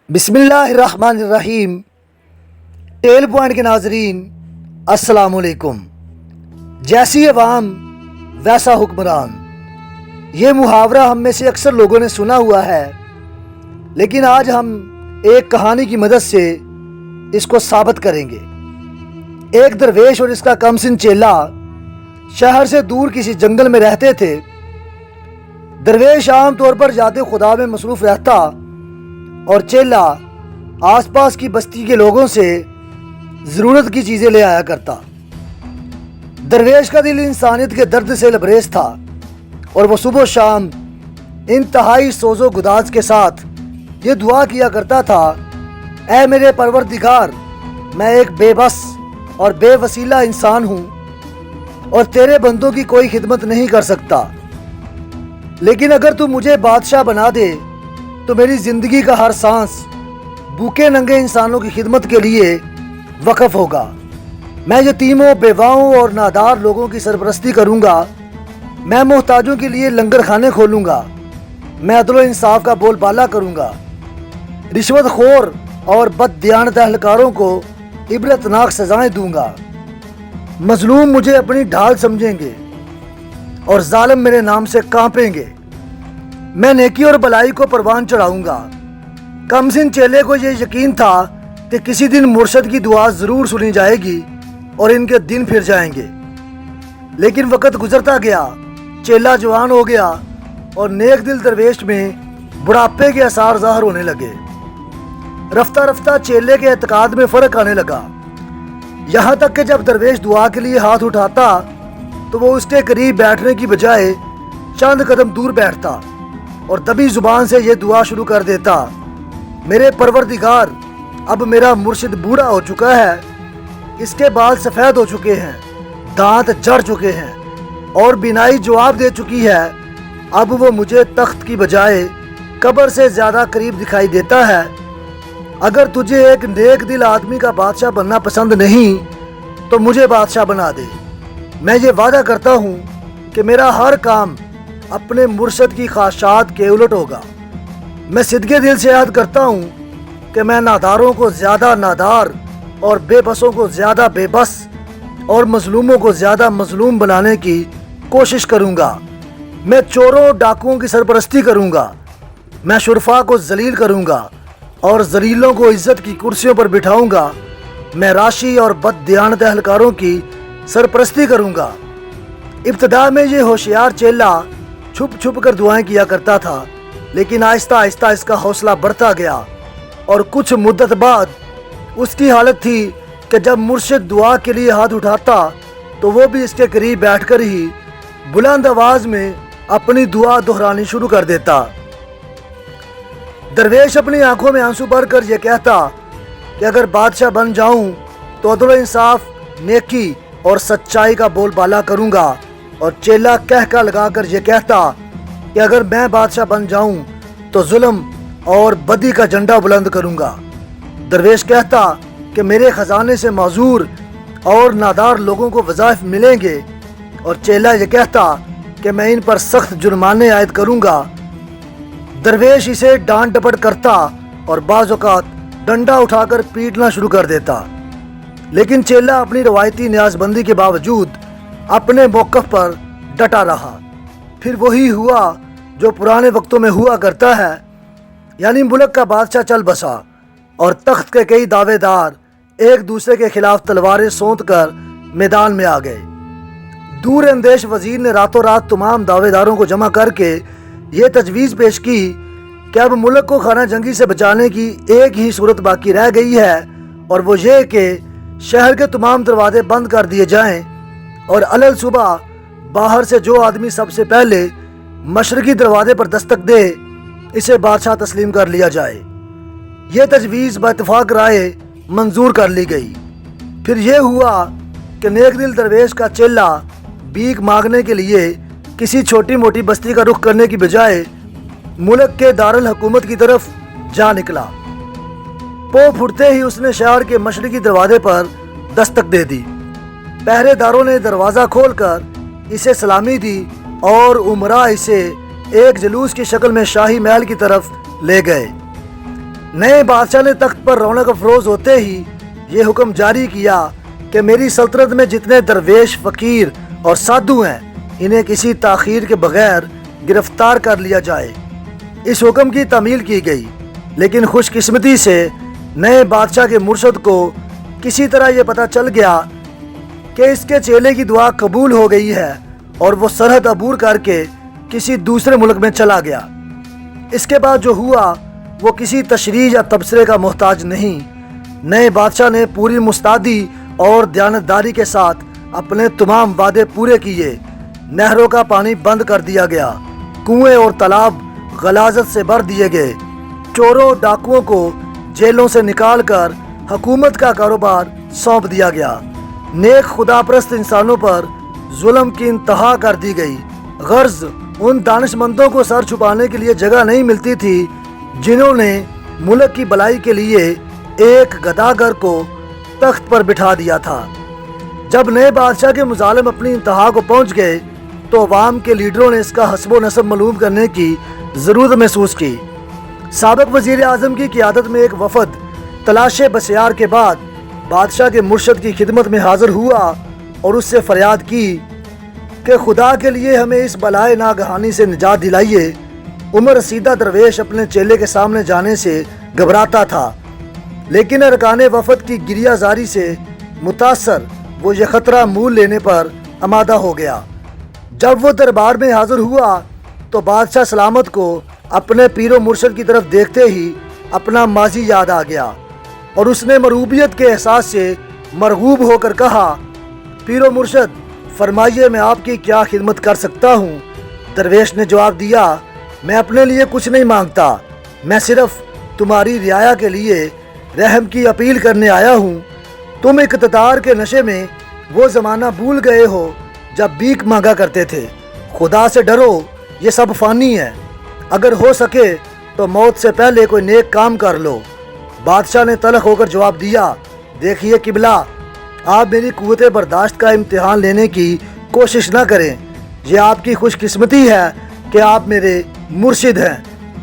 बिस्मिल्लाहिर्रहमानिर्रहीम। Tell point के नाजरीन अस्सलाम वालेकुम। जैसी अवाम वैसा हुक्मरान, ये मुहावरा हम में से अक्सर लोगों ने सुना हुआ है, लेकिन आज हम एक कहानी की मदद से इसको साबित करेंगे। एक दरवेश और इसका कमसिन चेला शहर से दूर किसी जंगल में रहते थे। दरवेश आम तौर पर जाते खुदा में मसरूफ़ रहता और चेला आसपास की बस्ती के लोगों से ज़रूरत की चीज़ें ले आया करता। दरवेश का दिल इंसानियत के दर्द से लबरेज था और वो सुबह शाम इंतहाई सोज़ो गुदाज के साथ ये दुआ किया करता था, ऐ मेरे परवरदिगार, मैं एक बेबस और बेवसीला इंसान हूँ और तेरे बंदों की कोई खिदमत नहीं कर सकता, लेकिन अगर तू मुझे बादशाह बना दे तो मेरी ज़िंदगी का हर सांस भूखे नंगे इंसानों की खिदमत के लिए वक़फ़ होगा। मैं यतीमों, बेवाओं और नादार लोगों की सरपरस्ती करूँगा। मैं मोहताजों के लिए लंगर खाने खोलूँगा। मैं अदल व इंसाफ का बोलबाला करूँगा। रिश्वत खोर और बददियानत अहलकारों को इबरतनाक सज़ाएँ दूँगा। मजलूम मुझे अपनी ढाल समझेंगे और जालिम मेरे नाम से कांपेंगे। मैं नेकी और भलाई को परवान चढ़ाऊंगा। कमसिन चेले को यह यकीन था कि किसी दिन मुर्शद की दुआ ज़रूर सुनी जाएगी और इनके दिन फिर जाएंगे। लेकिन वक़्त गुजरता गया, चेला जवान हो गया और नेक दिल दरवेश में बुढ़ापे के आसार ज़ाहिर होने लगे। रफ्ता रफ्ता चेले के एतकाद में फ़र्क आने लगा, यहाँ तक कि जब दरवेश दुआ के लिए हाथ उठाता तो वो उसके करीब बैठने की बजाय चंद कदम दूर बैठता और दबी जुबान से ये दुआ शुरू कर देता, मेरे परवरदिगार, अब मेरा मुर्शिद बूढ़ा हो चुका है, इसके बाल सफ़ेद हो चुके हैं, दांत जड़ चुके हैं और बीनाई जवाब दे चुकी है। अब वो मुझे तख्त की बजाय कब्र से ज़्यादा करीब दिखाई देता है। अगर तुझे एक नेक दिल आदमी का बादशाह बनना पसंद नहीं तो मुझे बादशाह बना दे। मैं ये वादा करता हूँ कि मेरा हर काम अपने मुर्शद की ख्वाहिशात के उलट होगा। मैं सिद्के दिल से याद करता हूँ कि मैं नादारों को ज़्यादा नादार और बेबसों को ज़्यादा बेबस और मजलूमों को ज़्यादा मजलूम बनाने की कोशिश करूँगा। मैं चोरों डाकुओं की सरपरस्ती करूँगा। मैं शुरफा को जलील करूँगा और जलीलों को इज़्ज़त की कुर्सियों पर बिठाऊँगा। मैं राशि और बददियानत अहलकारों की सरपरस्ती करूँगा। इब्तदा में ये होशियार चेला छुप छुप कर दुआएं किया करता था, लेकिन आहिस्ता आहिस्ता इसका हौसला बढ़ता गया और कुछ मुद्दत बाद उसकी हालत थी कि जब मुर्शिद दुआ के लिए हाथ उठाता तो वो भी इसके करीब बैठकर ही बुलंद आवाज़ में अपनी दुआ दोहरानी शुरू कर देता। दरवेश अपनी आंखों में आंसू भरकर यह कहता कि अगर बादशाह बन जाऊं तो अदल व इंसाफ, नेकी और सच्चाई का बोलबाला करूंगा। और चेला कहका लगाकर ये कहता कि अगर मैं बादशाह बन जाऊं तो जुल्म और बदी का झंडा बुलंद करूंगा। दरवेश कहता कि मेरे ख़जाने से माजूर और नादार लोगों को वज़ाइफ मिलेंगे और चेला ये कहता कि मैं इन पर सख्त जुर्माने आयद करूंगा। दरवेश इसे डांट डपट करता और बाज़ औक़ात डंडा उठाकर पीटना शुरू कर देता, लेकिन चेला अपनी रवायती न्याज़बंदी के बावजूद अपने मौक़िफ़ पर डटा रहा। फिर वही हुआ जो पुराने वक्तों में हुआ करता है, यानी मुल्क का बादशाह चल बसा और तख्त के कई दावेदार एक दूसरे के खिलाफ तलवारें सौंत कर मैदान में आ गए। दूर अंदेश वजीर ने रातों रात तमाम दावेदारों को जमा करके ये तजवीज़ पेश की कि अब मुल्क को खाना जंगी से बचाने की एक ही सूरत बाकी रह गई है, और वो ये कि शहर के तमाम दरवाजे बंद कर दिए जाएं और अलल सुबह बाहर से जो आदमी सबसे पहले मशरकी दरवाजे पर दस्तक दे, इसे बादशाह तस्लीम कर लिया जाए। यह तजवीज़ बइत्तेफाक राय मंजूर कर ली गई। फिर यह हुआ कि नेक दिल दरवेश का चेला भीख मांगने के लिए किसी छोटी मोटी बस्ती का रुख करने की बजाय मुल्क के दारुल हुकूमत की तरफ जा निकला। पो फुटते ही उसने शहर के मशरकी दरवाजे पर दस्तक दे दी। पहरेदारों ने दरवाज़ा खोलकर इसे सलामी दी और उमरा इसे एक जुलूस की शक्ल में शाही महल की तरफ ले गए। نئے بادشاہ نے تخت پر رونق افروز ہوتے ہی یہ حکم جاری کیا کہ میری سلطنت میں جتنے درویش، فقیر اور سادھو ہیں انہیں کسی تاخیر کے بغیر گرفتار کر لیا جائے۔ اس حکم کی تعمیل کی گئی، لیکن خوش قسمتی سے نئے بادشاہ کے مرشد کو کسی طرح یہ پتہ چل گیا کہ اس کے چیلے کی دعا قبول ہو گئی ہے اور وہ سرحد عبور کر کے کسی دوسرے ملک میں چلا گیا۔ اس کے بعد جو ہوا وہ کسی تشریح یا تبصرے کا محتاج نہیں۔ نئے بادشاہ نے پوری مستعدی اور دیانتداری کے ساتھ اپنے تمام وعدے پورے کیے۔ نہروں کا پانی بند کر دیا گیا، کنویں اور تالاب غلاظت سے بھر دیے گئے، چوروں ڈاکوؤں کو جیلوں سے نکال کر حکومت کا کاروبار سونپ دیا گیا، نیک خدا پرست انسانوں پر ظلم کی انتہا کر دی گئی۔ غرض ان دانش مندوں کو سر چھپانے کے لیے جگہ نہیں ملتی تھی جنہوں نے ملک کی بھلائی کے لیے ایک گداگر کو تخت پر بٹھا دیا تھا۔ جب نئے بادشاہ کے مظالم اپنی انتہا کو پہنچ گئے تو عوام کے لیڈروں نے اس کا حسب و نسب معلوم کرنے کی ضرورت محسوس کی۔ سابق وزیر اعظم کی قیادت میں ایک وفد تلاش بسیار کے بعد بادشاہ کے مرشد کی خدمت میں حاضر ہوا اور اس سے فریاد کی کہ خدا کے لیے ہمیں اس بلائے ناگہانی سے نجات دلائیے۔ عمر رسیدہ درویش اپنے چیلے کے سامنے جانے سے گھبراتا تھا، لیکن ارکان وفد کی گریہ زاری سے متاثر وہ یہ خطرہ مول لینے پر آمادہ ہو گیا۔ جب وہ دربار میں حاضر ہوا تو بادشاہ سلامت کو اپنے پیر و مرشد کی طرف دیکھتے ہی اپنا ماضی یاد آ گیا اور اس نے مرغوبیت کے احساس سے مرغوب ہو کر کہا، پیر و مرشد فرمائیے میں آپ کی کیا خدمت کر سکتا ہوں؟ درویش نے جواب دیا، میں اپنے لیے کچھ نہیں مانگتا، میں صرف تمہاری رعایا کے لیے رحم کی اپیل کرنے آیا ہوں۔ تم اقتدار کے نشے میں وہ زمانہ بھول گئے ہو جب بھیک مانگا کرتے تھے۔ خدا سے ڈرو، یہ سب فانی ہے، اگر ہو سکے تو موت سے پہلے کوئی نیک کام کر لو۔ بادشاہ نے تلخ ہو کر جواب دیا، دیکھیے قبلہ، آپ میری قوت برداشت کا امتحان لینے کی کوشش نہ کریں۔ یہ آپ کی خوش قسمتی ہے کہ آپ میرے مرشد ہیں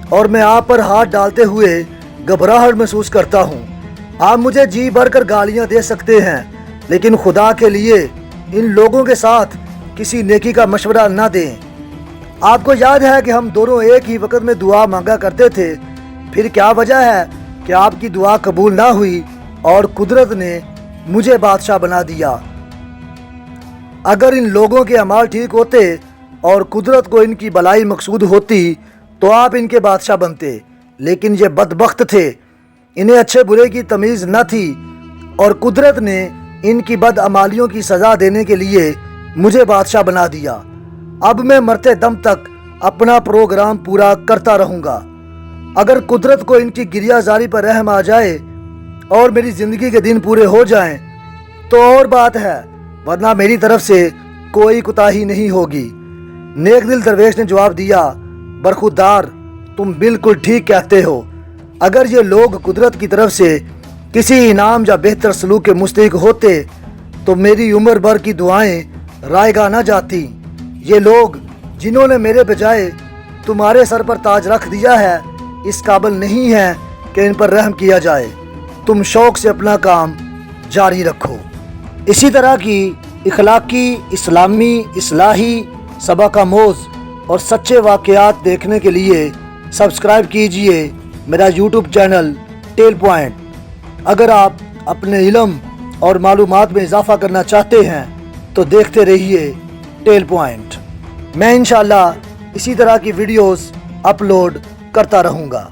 اور میں آپ پر ہاتھ ڈالتے ہوئے گھبراہٹ محسوس کرتا ہوں۔ آپ مجھے جی بھر کر گالیاں دے سکتے ہیں، لیکن خدا کے لیے ان لوگوں کے ساتھ کسی نیکی کا مشورہ نہ دیں۔ آپ کو یاد ہے کہ ہم دونوں ایک ہی وقت میں دعا مانگا کرتے تھے، پھر کیا وجہ ہے کہ آپ کی دعا قبول نہ ہوئی اور قدرت نے مجھے بادشاہ بنا دیا؟ اگر ان لوگوں کے اعمال ٹھیک ہوتے اور قدرت کو ان کی بھلائی مقصود ہوتی تو آپ ان کے بادشاہ بنتے، لیکن یہ بدبخت تھے، انہیں اچھے برے کی تمیز نہ تھی اور قدرت نے ان کی بدعمالیوں کی سزا دینے کے لیے مجھے بادشاہ بنا دیا۔ اب میں مرتے دم تک اپنا پروگرام پورا کرتا رہوں گا۔ اگر قدرت کو ان کی گریہ زاری پر رحم آ جائے اور میری زندگی کے دن پورے ہو جائیں تو اور بات ہے، ورنہ میری طرف سے کوئی کوتاہی نہیں ہوگی۔ نیک دل درویش نے جواب دیا، برخودار، تم بالکل ٹھیک کہتے ہو۔ اگر یہ لوگ قدرت کی طرف سے کسی انعام یا بہتر سلوک کے مستحق ہوتے تو میری عمر بھر کی دعائیں رائگاں نہ جاتی۔ یہ لوگ جنہوں نے میرے بجائے تمہارے سر پر تاج رکھ دیا ہے اس قابل نہیں ہیں کہ ان پر رحم کیا جائے۔ تم شوق سے اپنا کام جاری رکھو۔ اسی طرح کی اخلاقی، اسلامی، اصلاحی، سبق آموز اور سچے واقعات دیکھنے کے لیے سبسکرائب کیجئے میرا یوٹیوب چینل ٹیل پوائنٹ۔ اگر آپ اپنے علم اور معلومات میں اضافہ کرنا چاہتے ہیں تو دیکھتے رہیے ٹیل پوائنٹ۔ میں انشاءاللہ اسی طرح کی ویڈیوز اپلوڈ کرتا رہوں گا۔